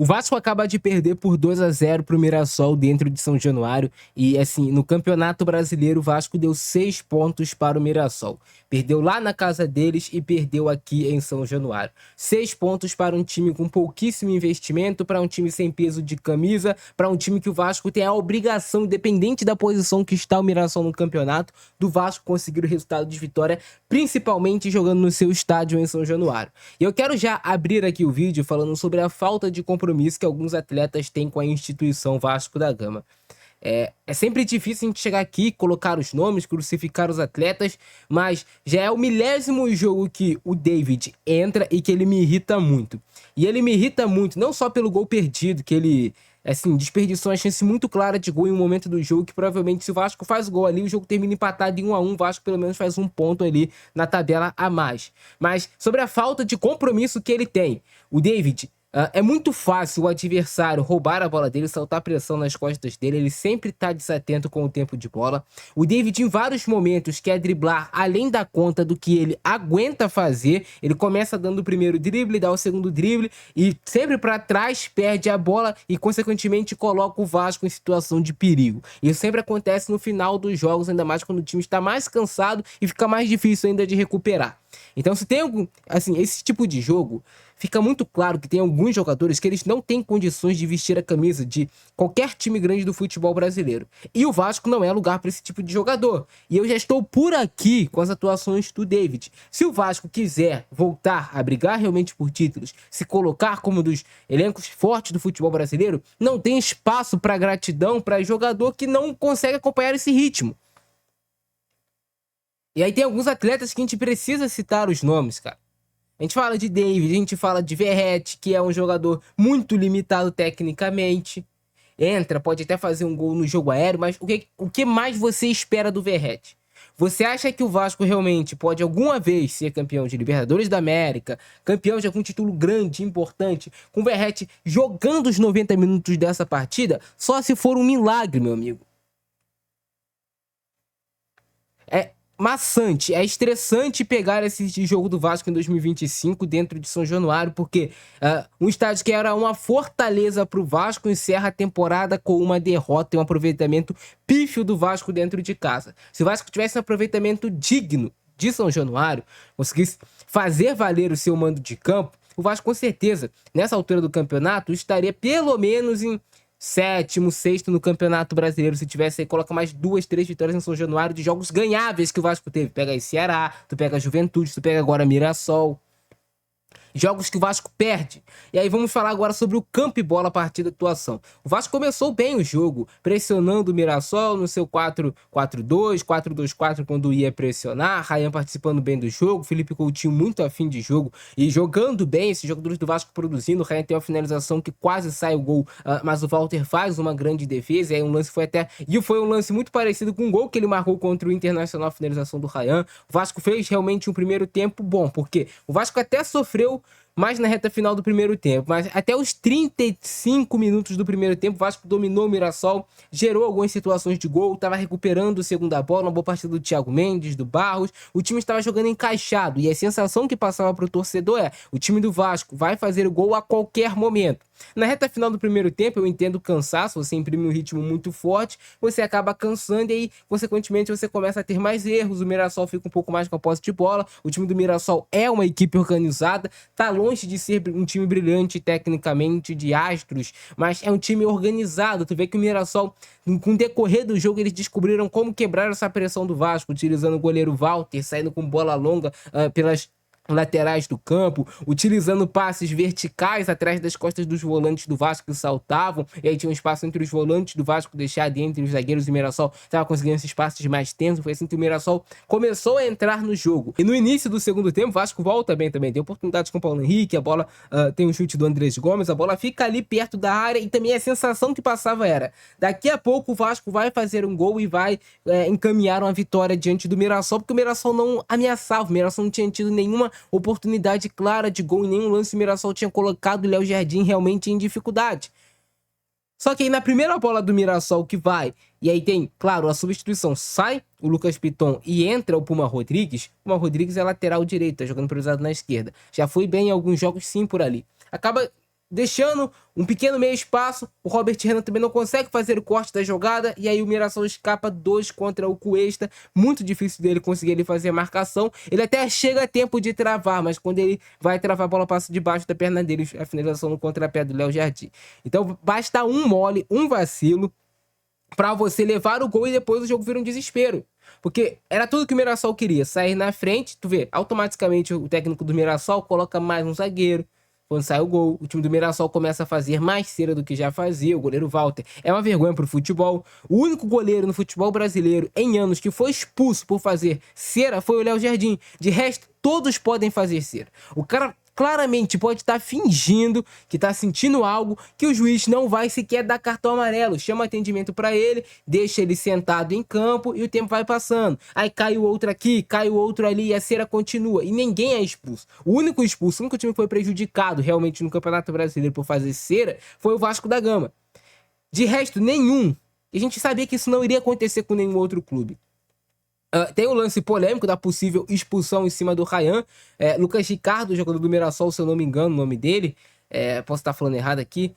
O Vasco acaba de perder por 2-0 pro Mirassol dentro de São Januário e, assim, no Campeonato Brasileiro, o Vasco deu 6 pontos para o Mirassol. Perdeu lá na casa deles e perdeu aqui em São Januário. 6 pontos para um time com pouquíssimo investimento, para um time sem peso de camisa, para um time que o Vasco tem a obrigação, independente da posição que está o Mirassol no campeonato, do Vasco conseguir o resultado de vitória, principalmente jogando no seu estádio em São Januário. E eu quero já abrir aqui o vídeo falando sobre a falta de compromisso que alguns atletas têm com a instituição Vasco da Gama. É sempre difícil a gente chegar aqui, colocar os nomes, crucificar os atletas, mas já é o 1000º jogo que o David entra e que ele me irrita muito. E ele me irrita muito, não só pelo gol perdido, que ele, assim, desperdiçou uma chance muito clara de gol em um momento do jogo, que provavelmente se o Vasco faz gol ali, o jogo termina empatado em 1-1, o Vasco pelo menos faz um ponto ali na tabela a mais. Mas sobre a falta de compromisso que ele tem, o David... é muito fácil o adversário roubar a bola dele, saltar pressão nas costas dele, ele sempre tá desatento com o tempo de bola. O David em vários momentos quer driblar além da conta do que ele aguenta fazer, ele começa dando o primeiro drible, dá o segundo drible e sempre para trás perde a bola e consequentemente coloca o Vasco em situação de perigo. Isso sempre acontece no final dos jogos, ainda mais quando o time está mais cansado e fica mais difícil ainda de recuperar. Então se tem algum, assim, esse tipo de jogo, fica muito claro que tem alguns jogadores que eles não têm condições de vestir a camisa de qualquer time grande do futebol brasileiro. E o Vasco não é lugar para esse tipo de jogador. E eu já estou por aqui com as atuações do David. Se o Vasco quiser voltar a brigar realmente por títulos, se colocar como um dos elencos fortes do futebol brasileiro, não tem espaço para gratidão para jogador que não consegue acompanhar esse ritmo. E aí tem alguns atletas que a gente precisa citar os nomes, cara. A gente fala de David, a gente fala de Verratti, que é um jogador muito limitado tecnicamente. Entra, pode até fazer um gol no jogo aéreo, mas o que mais você espera do Verratti? Você acha que o Vasco realmente pode alguma vez ser campeão de Libertadores da América, campeão de algum título grande, importante, com o Verratti jogando os 90 minutos dessa partida? Só se for um milagre, meu amigo. É maçante, é estressante pegar esse jogo do Vasco em 2025 dentro de São Januário, porque um estádio que era uma fortaleza para o Vasco encerra a temporada com uma derrota e um aproveitamento pífio do Vasco dentro de casa. Se o Vasco tivesse um aproveitamento digno de São Januário, conseguisse fazer valer o seu mando de campo, o Vasco com certeza, nessa altura do campeonato, estaria pelo menos em sétimo, sexto no Campeonato Brasileiro. Se tivesse aí, coloca mais 2, 3 vitórias em São Januário de jogos ganháveis que o Vasco teve. Pega aí Ceará, tu pega Juventude, tu pega agora Mirassol. Jogos que o Vasco perde. E aí vamos falar agora sobre o campo e bola a partir da atuação. O Vasco começou bem o jogo, pressionando o Mirassol no seu 4-4-2, 4-2-4 quando ia pressionar, Rayan participando bem do jogo, Felipe Coutinho muito afim de jogo e jogando bem, esses jogadores do Vasco produzindo, o Rayan tem uma finalização que quase sai o gol, mas o Walter faz uma grande defesa, e aí um lance foi um lance muito parecido com o gol que ele marcou contra o Internacional, a finalização do Rayan. O Vasco fez realmente um primeiro tempo bom, porque o Vasco até sofreu mais na reta final do primeiro tempo, mas até os 35 minutos do primeiro tempo, o Vasco dominou o Mirassol, gerou algumas situações de gol, estava recuperando a segunda bola, uma boa partida do Thiago Mendes, do Barros, o time estava jogando encaixado, e a sensação que passava para o torcedor é, o time do Vasco vai fazer o gol a qualquer momento. Na reta final do primeiro tempo, eu entendo o cansaço, você imprime um ritmo muito forte, você acaba cansando e aí, consequentemente, você começa a ter mais erros, o Mirassol fica um pouco mais com a posse de bola, o time do Mirassol é uma equipe organizada, tá longe de ser um time brilhante tecnicamente, de astros, mas é um time organizado. Tu vê que o Mirassol, com o decorrer do jogo, eles descobriram como quebrar essa pressão do Vasco, utilizando o goleiro Walter, saindo com bola longa pelas laterais do campo, utilizando passes verticais atrás das costas dos volantes do Vasco que saltavam, e aí tinha um espaço entre os volantes do Vasco deixado entre os zagueiros, e o Mirassol estava conseguindo esses passes mais tensos. Foi assim que o Mirassol começou a entrar no jogo. E no início do segundo tempo, o Vasco volta bem também, tem oportunidades com o Paulo Henrique, a bola tem um chute do Andrés Gomes, a bola fica ali perto da área, e também a sensação que passava era, daqui a pouco o Vasco vai fazer um gol e vai encaminhar uma vitória diante do Mirassol, porque o Mirassol não ameaçava, o Mirassol não tinha tido nenhuma oportunidade clara de gol, em nenhum lance o Mirassol tinha colocado o Léo Jardim realmente em dificuldade. Só que aí na primeira bola do Mirassol que vai, e aí tem, claro, a substituição, sai o Lucas Piton e entra o Puma Rodrigues. O Puma Rodrigues é lateral direito, tá jogando priorizado na esquerda. Já foi bem em alguns jogos sim por ali. Acaba deixando um pequeno meio espaço. O Robert Renan também não consegue fazer o corte da jogada. E aí o Mirassol escapa 2 contra o Cuesta. Muito difícil dele conseguir ele fazer a marcação. Ele até chega a tempo de travar, mas quando ele vai travar, a bola passa debaixo da perna dele. A finalização no contrapé do Léo Jardim. Então basta um mole, um vacilo, pra você levar o gol e depois o jogo vira um desespero. Porque era tudo que o Mirassol queria. Sair na frente, tu vê, automaticamente o técnico do Mirassol coloca mais um zagueiro. Quando sai o gol, o time do Mirassol começa a fazer mais cera do que já fazia. O goleiro Walter é uma vergonha pro futebol. O único goleiro no futebol brasileiro em anos que foi expulso por fazer cera foi o Léo Jardim. De resto, todos podem fazer cera. O cara claramente pode estar fingindo que está sentindo algo que o juiz não vai sequer dar cartão amarelo. Chama atendimento para ele, deixa ele sentado em campo e o tempo vai passando. Aí cai o outro aqui, cai o outro ali e a cera continua. E ninguém é expulso. O único expulso, o único time que foi prejudicado realmente no Campeonato Brasileiro por fazer cera foi o Vasco da Gama. De resto, nenhum. E a gente sabia que isso não iria acontecer com nenhum outro clube. Tem o lance polêmico da possível expulsão em cima do Ryan. Lucas Ricardo, jogador do Mirassol, se eu não me engano o nome dele. Posso estar falando errado aqui.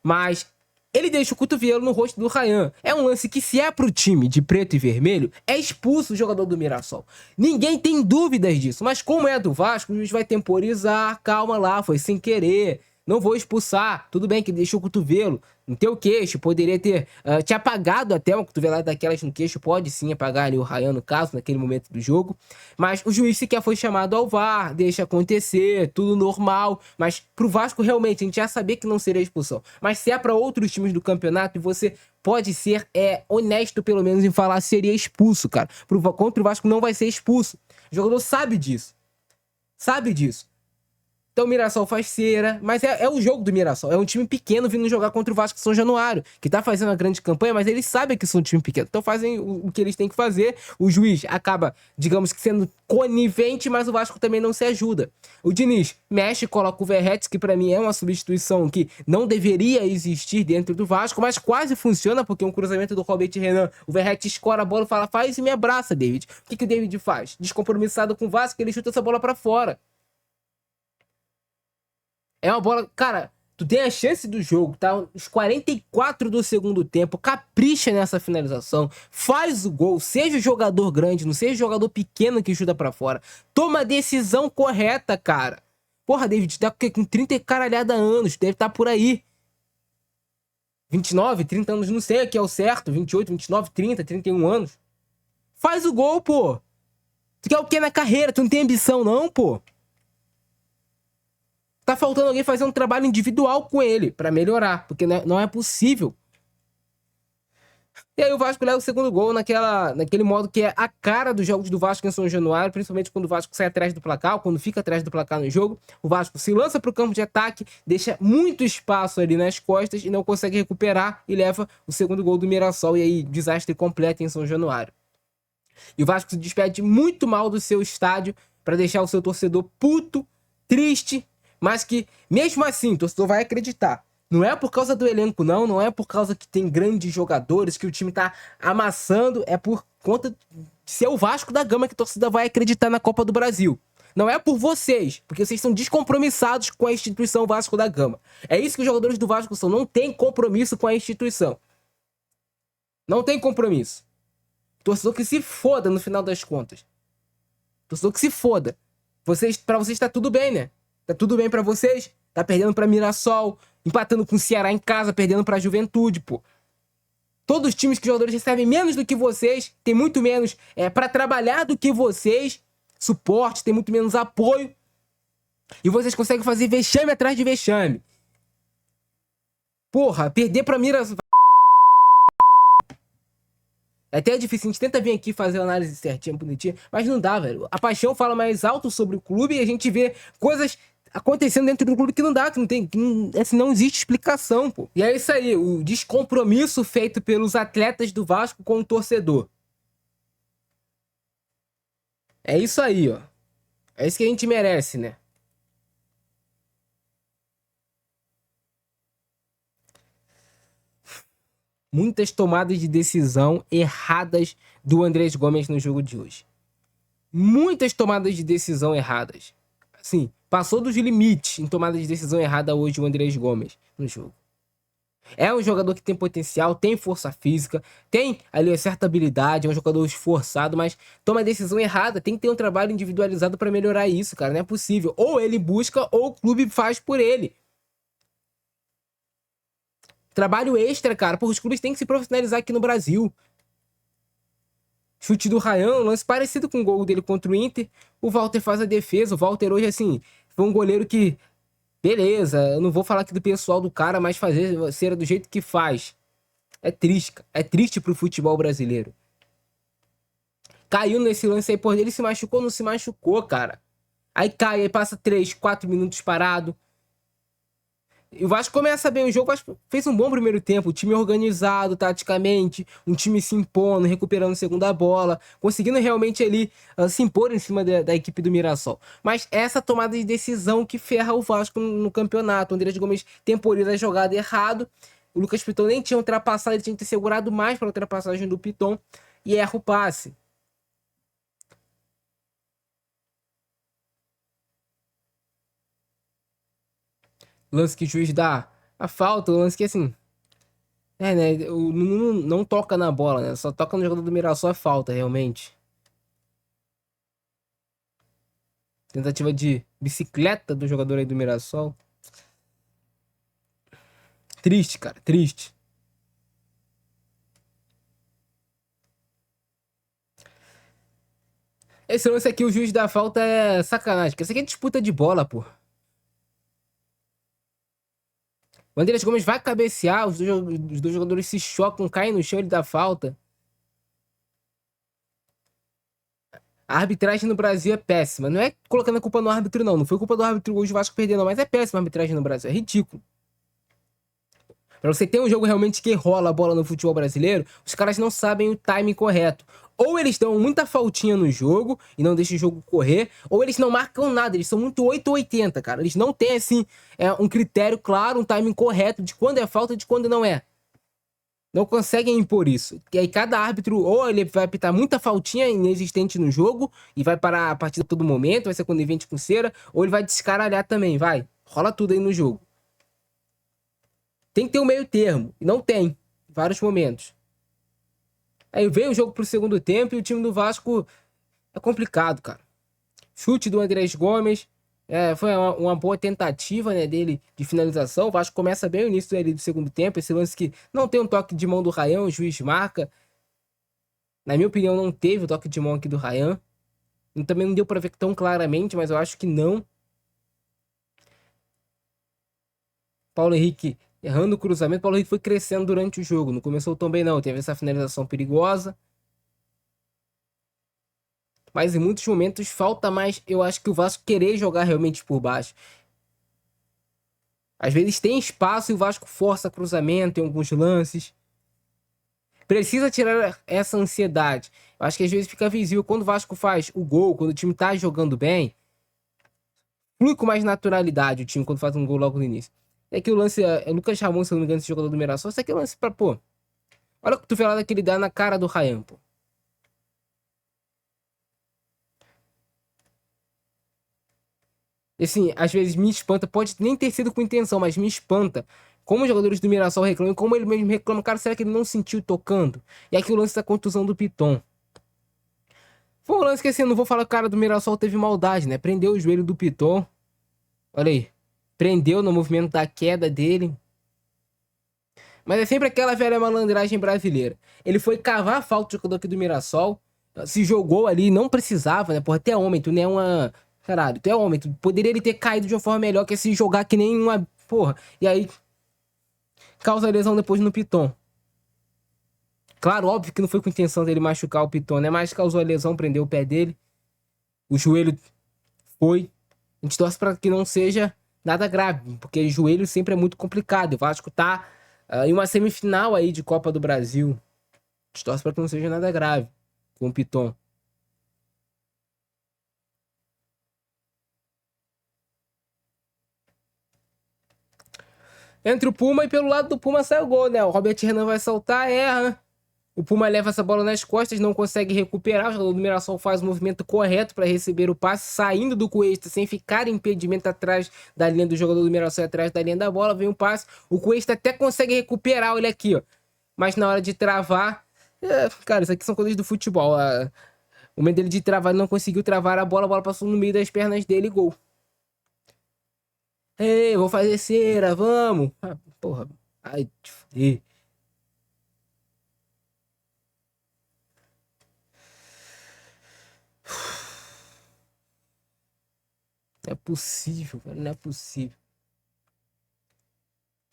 Mas ele deixa o cotovelo no rosto do Ryan. É um lance que, se é pro time de preto e vermelho, é expulso o jogador do Mirassol. Ninguém tem dúvidas disso. Mas como é do Vasco, o juiz vai temporizar. Calma lá, foi sem querer. Não vou expulsar. Tudo bem que deixou o cotovelo no teu queixo. Poderia ter te apagado até uma cotovelada daquelas no queixo. Pode sim apagar ali o Ryan, no caso, naquele momento do jogo. Mas o juiz sequer foi chamado ao VAR. Deixa acontecer, tudo normal. Mas pro Vasco, realmente, a gente já sabia que não seria expulsão. Mas se é para outros times do campeonato, e você pode ser honesto, pelo menos, em falar, seria expulso, cara. Contra o Vasco não vai ser expulso. O jogador sabe disso. Sabe disso. Então o Mirassol faz cera, mas é o jogo do Mirassol. É um time pequeno vindo jogar contra o Vasco de São Januário, que tá fazendo uma grande campanha, mas eles sabem que são um time pequeno. Então fazem o que eles têm que fazer. O juiz acaba, digamos que sendo conivente, mas o Vasco também não se ajuda. O Diniz mexe, coloca o Verratti, que pra mim é uma substituição que não deveria existir dentro do Vasco, mas quase funciona, porque um cruzamento do Robert Renan, o Verratti escora a bola e fala, faz e me abraça, David. O que o David faz? Descompromissado com o Vasco, ele chuta essa bola pra fora. É uma bola... Cara, tu tem a chance do jogo, tá? Os 44 do segundo tempo. Capricha nessa finalização. Faz o gol. Seja jogador grande, não seja jogador pequeno que chuta pra fora. Toma a decisão correta, cara. Porra, David, tá com 30 e caralhada anos. Deve estar por aí. 29, 30 anos, não sei o que é o certo. 28, 29, 30, 31 anos. Faz o gol, pô. Tu quer o que na carreira? Tu não tem ambição, não, pô. Tá faltando alguém fazer um trabalho individual com ele pra melhorar, porque não é possível. E aí o Vasco leva o segundo gol naquele modo que é a cara dos jogos do Vasco em São Januário, principalmente quando o Vasco sai atrás do placar, ou quando fica atrás do placar no jogo. O Vasco se lança pro campo de ataque, deixa muito espaço ali nas costas e não consegue recuperar e leva o segundo gol do Mirassol. E aí, desastre completo em São Januário. E o Vasco se despede muito mal do seu estádio pra deixar o seu torcedor puto, triste, mas que, mesmo assim, o torcedor vai acreditar. Não é por causa do elenco, não é por causa que tem grandes jogadores, que o time tá amassando, é por conta de ser o Vasco da Gama que a torcida vai acreditar na Copa do Brasil. Não é por vocês, porque vocês são descompromissados com a instituição Vasco da Gama. É isso que os jogadores do Vasco são, não tem compromisso com a instituição. Não tem compromisso. Torcedor que se foda no final das contas. Torcedor que se foda. Pra vocês tá tudo bem, né? Tá tudo bem pra vocês? Tá perdendo pra Mirassol, empatando com o Ceará em casa, perdendo pra Juventude, pô. Todos os times que os jogadores recebem menos do que vocês, tem muito menos pra trabalhar do que vocês, suporte, tem muito menos apoio. E vocês conseguem fazer vexame atrás de vexame. Porra, perder pra Mirassol... Até é difícil, a gente tenta vir aqui fazer a análise certinha, bonitinha, mas não dá, velho. A paixão fala mais alto sobre o clube e a gente vê coisas acontecendo dentro do clube que não dá, que não tem, assim, não existe explicação, pô. E é isso aí, o descompromisso feito pelos atletas do Vasco com o torcedor. É isso aí, ó. É isso que a gente merece, né? Muitas tomadas de decisão erradas do Andrés Gomes no jogo de hoje. Muitas tomadas de decisão erradas. assim, passou dos limites em tomada de decisão errada hoje o Andrés Gomes no jogo. É um jogador que tem potencial, tem força física, tem ali uma certa habilidade, é um jogador esforçado, mas toma a decisão errada. Tem que ter um trabalho individualizado pra melhorar isso, cara. Não é possível. Ou ele busca, ou o clube faz por ele. Trabalho extra, cara. Porque os clubes têm que se profissionalizar aqui no Brasil. Chute do Ryan, um lance parecido com o gol dele contra o Inter. O Walter faz a defesa. O Walter hoje, assim, foi um goleiro que... Beleza, eu não vou falar aqui do pessoal do cara, mas fazer cera do jeito que faz. É triste, cara. É triste pro futebol brasileiro. Caiu nesse lance aí, por ele se machucou, não se machucou, cara. Aí cai, aí passa 3, 4 minutos parado. E o Vasco começa bem o jogo, o Vasco fez um bom primeiro tempo, o time organizado taticamente, um time se impondo, recuperando segunda bola, conseguindo realmente ali se impor em cima da equipe do Mirassol. Mas essa tomada de decisão que ferra o Vasco no campeonato. O Andrés Gomes temporiza a jogada errado, o Lucas Piton nem tinha ultrapassado, ele tinha que ter segurado mais para a ultrapassagem do Piton e erra o passe. Lance que o juiz dá a falta, o lance que assim... É, né? Não toca na bola, né? Só toca no jogador do Mirassol é falta, realmente. Tentativa de bicicleta do jogador aí do Mirassol. Triste, cara, triste. Esse lance aqui, o juiz da falta é sacanagem. Porque isso aqui é disputa de bola, pô. O Andrés Gomes vai cabecear, os dois jogadores se chocam, caem no chão, ele dá falta. A arbitragem no Brasil é péssima. Não é colocando a culpa no árbitro, não. Não foi culpa do árbitro hoje o Vasco perder, não. Mas é péssima a arbitragem no Brasil. É ridículo. Pra você ter um jogo realmente que rola a bola no futebol brasileiro, os caras não sabem o timing correto. Ou eles dão muita faltinha no jogo e não deixam o jogo correr, ou eles não marcam nada, eles são muito 8 ou 80, cara. Eles não têm, assim, um critério claro, um timing correto de quando é falta e de quando não é. Não conseguem impor isso. E aí cada árbitro, ou ele vai apitar muita faltinha inexistente no jogo e vai parar a partida a todo momento, vai ser conivente com cera, ou ele vai descaralhar também, vai. Rola tudo aí no jogo. Tem que ter um meio termo. E não tem. Em vários momentos. Aí veio o jogo pro segundo tempo e o time do Vasco é complicado, cara. Chute do Andrés Gomes. Foi uma boa tentativa, né, dele de finalização. O Vasco começa bem o início ali do segundo tempo. Esse lance que não tem um toque de mão do Ryan, o juiz marca. Na minha opinião, não teve o toque de mão aqui do Ryan. E também não deu pra ver tão claramente, mas eu acho que não. Paulo Henrique errando o cruzamento. Paulo Henrique foi crescendo durante o jogo. Não começou tão bem, não. Teve essa finalização perigosa. Mas em muitos momentos falta mais, eu acho que o Vasco querer jogar realmente por baixo. Às vezes tem espaço e o Vasco força cruzamento em alguns lances. Precisa tirar essa ansiedade. Eu acho que às vezes fica visível quando o Vasco faz o gol, quando o time tá jogando bem. Flui com mais naturalidade o time quando faz um gol logo no início. É que o lance é Lucas Ramon, se não me engano, esse jogador do Mirassol. Isso aqui é lance pra, pô. Olha a cotovelada que ele dá na cara do Ryan, pô. Assim, às vezes me espanta, pode nem ter sido com intenção, mas me espanta. Como os jogadores do Mirassol reclamam, como ele mesmo reclama, cara, será que ele não sentiu tocando? E aqui o lance da contusão do Piton. Foi um lance que assim, eu não vou falar que o cara do Mirassol teve maldade, né? Prendeu o joelho do Piton. Olha aí. Prendeu no movimento da queda dele. Mas é sempre aquela velha malandragem brasileira. Ele foi cavar a falta do jogador aqui do Mirassol. Se jogou ali, não precisava, né? Porra, até homem, tu nem é uma. Caralho, tu é homem, tu poderia ele ter caído de uma forma melhor que se jogar que nem uma. Porra. E aí causa lesão depois no Piton. Claro, óbvio que não foi com intenção dele machucar o Piton, né? Mas causou a lesão, prendeu o pé dele. O joelho foi. A gente torce pra que não seja nada grave, porque joelho sempre é muito complicado. O Vasco tá em uma semifinal aí de Copa do Brasil. A gente torce pra que não seja nada grave com o Piton. Entre o Puma e pelo lado do Puma sai o gol, né? O Robert Renan vai saltar, erra. O Puma leva essa bola nas costas, não consegue recuperar. O jogador do Mirassol faz o movimento correto para receber o passe, saindo do Cuesta, sem ficar em impedimento atrás da linha do jogador do Mirassol, atrás da linha da bola. Vem um passe. O Cuesta até consegue recuperar, olha aqui, ó. Mas na hora de travar. Cara, isso aqui são coisas do futebol. O momento dele de travar, ele não conseguiu travar a bola passou no meio das pernas dele, gol. Ei, vou fazer cera, vamos. Porra. Ai, te fuder. Não é possível, cara, não é possível.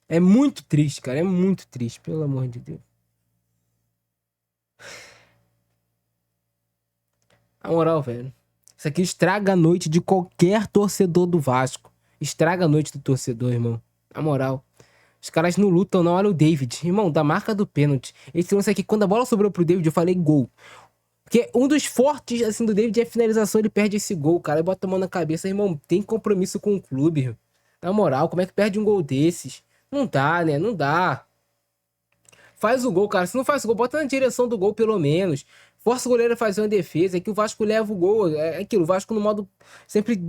É muito triste, cara, é muito triste, pelo amor de Deus. Na moral, velho. Isso aqui estraga a noite de qualquer torcedor do Vasco. Estraga a noite do torcedor, irmão. Na moral. Os caras não lutam, não. Olha o David. Irmão, da marca do pênalti. Esse lance aqui, quando a bola sobrou pro David, eu falei gol. Porque um dos fortes, assim, do David é a finalização. Ele perde esse gol, cara. Ele bota a mão na cabeça. Irmão, tem compromisso com o clube, irmão. Na moral, como é que perde um gol desses? Não dá, né? Não dá. Faz o gol, cara. Se não faz o gol, bota na direção do gol, pelo menos. Força o goleiro a fazer uma defesa. É que o Vasco leva o gol. É aquilo. O Vasco, no modo. Sempre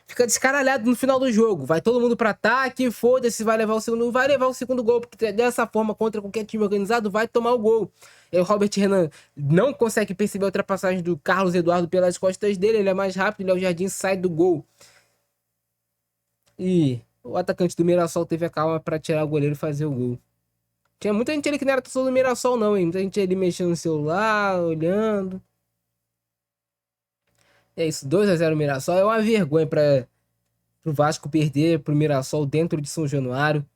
fica descaralhado no final do jogo. Vai todo mundo pra ataque. Foda-se, vai levar o segundo. Vai levar o segundo gol. Porque dessa forma, contra qualquer time organizado, vai tomar o gol. E aí o Robert Renan não consegue perceber a ultrapassagem do Carlos Eduardo pelas costas dele. Ele é mais rápido. Léo Jardim sai do gol. E o atacante do Mirassol teve a calma pra tirar o goleiro e fazer o gol. Tinha muita gente ali que não era torcedor do Mirassol, não, hein? Muita gente ali mexendo no celular, olhando. É isso, 2-0 Mirassol. É uma vergonha para o Vasco perder pro Mirassol dentro de São Januário.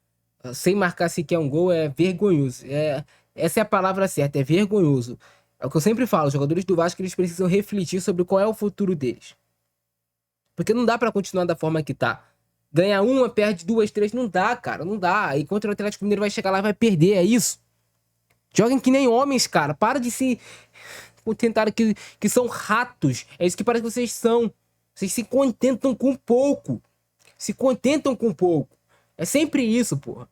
Sem marcar sequer um gol, é vergonhoso. Essa é a palavra certa, é vergonhoso. É o que eu sempre falo, os jogadores do Vasco eles precisam refletir sobre qual é o futuro deles. Porque não dá para continuar da forma que tá. Ganha uma, perde duas, três, não dá, cara, não dá. E contra o Atlético Mineiro vai chegar lá e vai perder, é isso. Joguem que nem homens, cara. Para de se contentar que são ratos. É isso que parece que vocês são. Vocês se contentam com pouco. Se contentam com pouco. É sempre isso, porra.